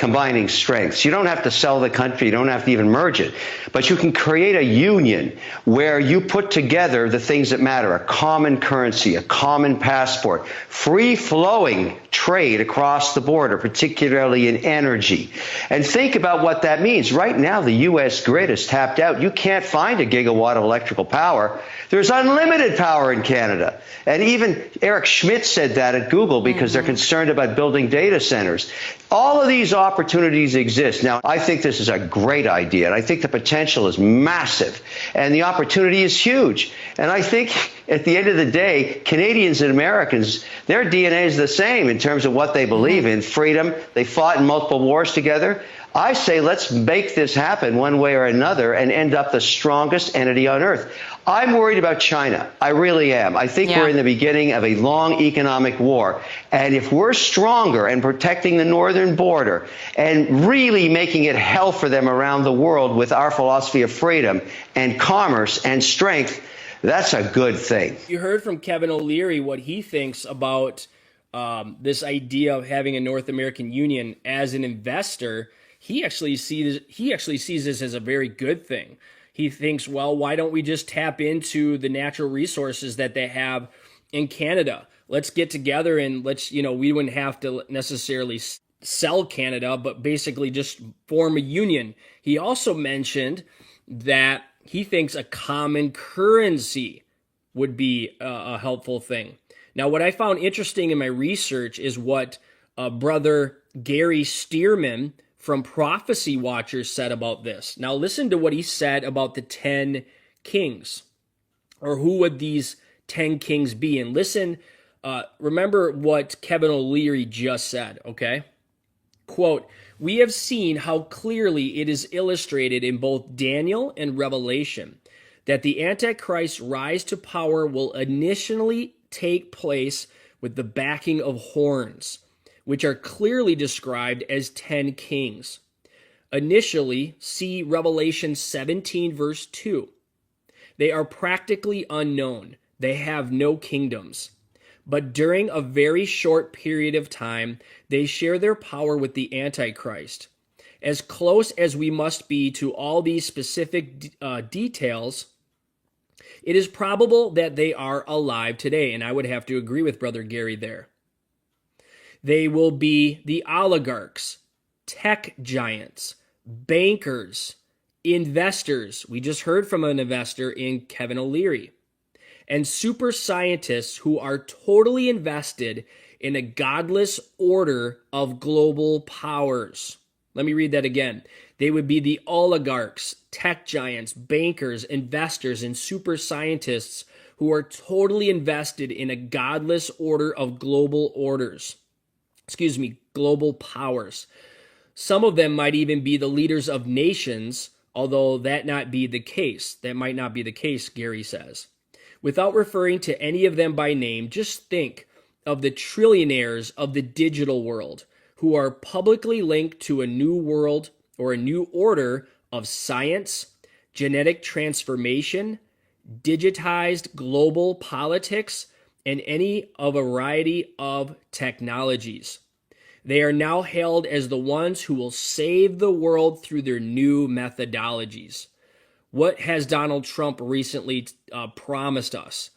combining strengths. You don't have to sell the country. You don't have to even merge it. But you can create a union where you put together the things that matter, a common currency, a common passport, free-flowing trade across the border, particularly in energy. And think about what that means. Right now, the U.S. grid is tapped out. You can't find a gigawatt of electrical power. There's unlimited power in Canada. And even Eric Schmidt said that at Google because they're concerned about building data centers. All of these opportunities exist. Now, I think this is a great idea, and I think the potential is massive, and the opportunity is huge. And I think at the end of the day, Canadians and Americans, their DNA is the same in terms of what they believe in, freedom. They fought in multiple wars together. I say let's make this happen one way or another and end up the strongest entity on earth. I'm worried about China. I really am. I think we're in the beginning of a long economic war. And if we're stronger and protecting the northern border and really making it hell for them around the world with our philosophy of freedom and commerce and strength, that's a good thing. You heard from Kevin O'Leary what he thinks about this idea of having a North American Union. As an investor, he actually sees this as a very good thing. He thinks, well, why don't we just tap into the natural resources that they have in Canada? Let's get together and we wouldn't have to necessarily sell Canada, but basically just form a union. He also mentioned that he thinks a common currency would be a helpful thing. Now, what I found interesting in my research is what Brother Gary Stearman from Prophecy Watchers said about this. Now listen to what he said about the 10 kings, or who would these 10 kings be? And listen, remember what Kevin O'Leary just said, okay? Quote, "We have seen how clearly it is illustrated in both Daniel and Revelation that the Antichrist's rise to power will initially take place with the backing of horns, which are clearly described as 10 kings. Initially, see Revelation 17, verse 2. They are practically unknown. They have no kingdoms. But during a very short period of time, they share their power with the Antichrist. As close as we must be to all these specific details, it is probable that they are alive today." And I would have to agree with Brother Gary there. They will be the oligarchs, tech giants, bankers, investors. We just heard from an investor in Kevin O'Leary. And super scientists who are totally invested in a godless order of global powers. Let me read that again. They would be the oligarchs, tech giants, bankers, investors, and super scientists who are totally invested in a godless order of global powers. Some of them might even be the leaders of nations, although that might not be the case, Gary says. Without referring to any of them by name, just think of the trillionaires of the digital world who are publicly linked to a new world or a new order of science, genetic transformation, digitized global politics, and any of a variety of technologies. They are now hailed as the ones who will save the world through their new methodologies. What has Donald Trump recently promised us?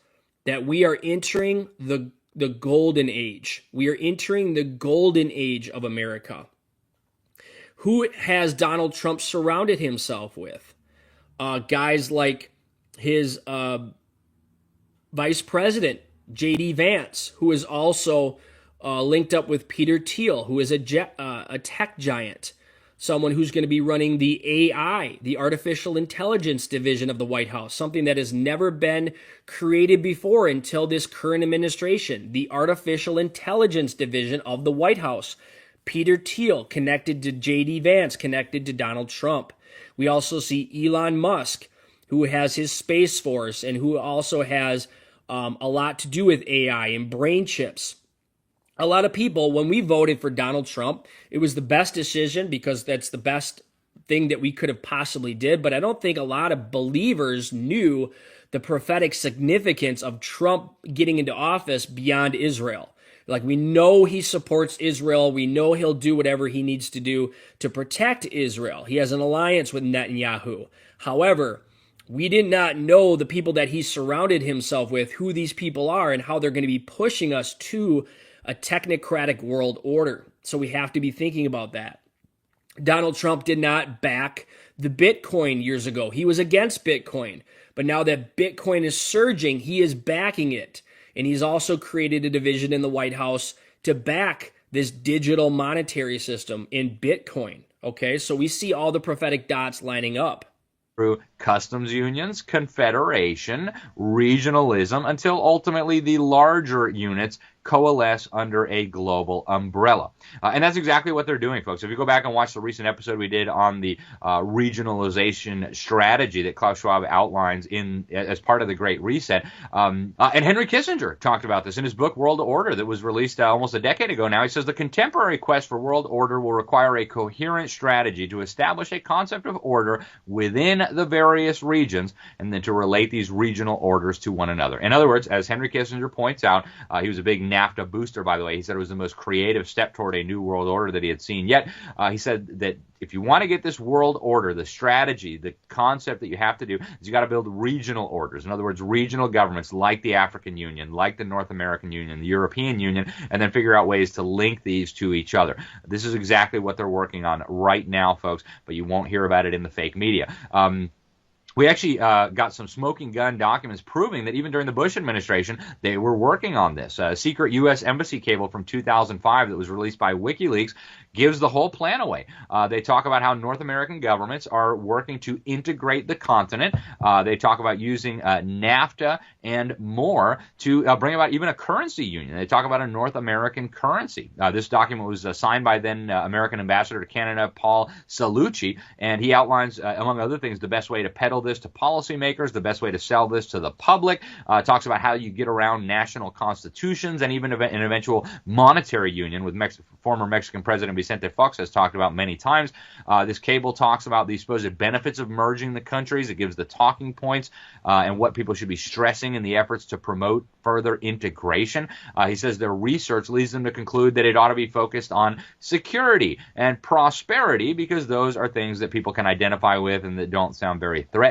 That we are entering the golden age. We are entering the golden age of America. Who has Donald Trump surrounded himself with? Guys like his vice president, J.D. Vance, who is also linked up with Peter Thiel, who is a tech giant, someone who's going to be running the AI, the artificial intelligence division of the White House, something that has never been created before until this current administration, the artificial intelligence division of the White House. Peter Thiel, connected to J.D. Vance, connected to Donald Trump. We also see Elon Musk, who has his Space Force and who also has a lot to do with AI and brain chips. A lot of people, when we voted for Donald Trump, it was the best decision because that's the best thing that we could have possibly did. But I don't think a lot of believers knew the prophetic significance of Trump getting into office beyond Israel. Like, we know he supports Israel. We know he'll do whatever he needs to do to protect Israel. He has an alliance with Netanyahu. However, we did not know the people that he surrounded himself with, who these people are, and how they're going to be pushing us to a technocratic world order. So we have to be thinking about that. Donald Trump did not back the Bitcoin years ago. He was against Bitcoin. But now that Bitcoin is surging, he is backing it. And he's also created a division in the White House to back this digital monetary system in Bitcoin. Okay, so we see all the prophetic dots lining up. Through customs unions, confederation, regionalism, until ultimately the larger units coalesce under a global umbrella. And that's exactly what they're doing, folks. If you go back and watch the recent episode we did on the regionalization strategy that Klaus Schwab outlines as part of the Great Reset, and Henry Kissinger talked about this in his book World Order that was released almost a decade ago now. He says the contemporary quest for world order will require a coherent strategy to establish a concept of order within the various regions and then to relate these regional orders to one another. In other words, as Henry Kissinger points out, he was a big NAFTA booster, by the way. He said it was the most creative step toward a new world order that he had seen yet. He said that if you want to get this world order, the strategy, the concept that you have to do is you got to build regional orders. In other words, regional governments like the African Union, like the North American Union, the European Union, and then figure out ways to link these to each other. This is exactly what they're working on right now, folks, but you won't hear about it in the fake media. We actually got some smoking gun documents proving that even during the Bush administration, they were working on this. A secret U.S. embassy cable from 2005 that was released by WikiLeaks gives the whole plan away. They talk about how North American governments are working to integrate the continent. They talk about using NAFTA and more to bring about even a currency union. They talk about a North American currency. This document was signed by then American Ambassador to Canada, Paul Cellucci, and he outlines, among other things, the best way to peddle this to policymakers, the best way to sell this to the public. Talks about how you get around national constitutions and even an eventual monetary union with former Mexican President Vicente Fox has talked about many times. This cable talks about the supposed benefits of merging the countries. It gives the talking points and what people should be stressing in the efforts to promote further integration. He says their research leads them to conclude that it ought to be focused on security and prosperity because those are things that people can identify with and that don't sound very threatening.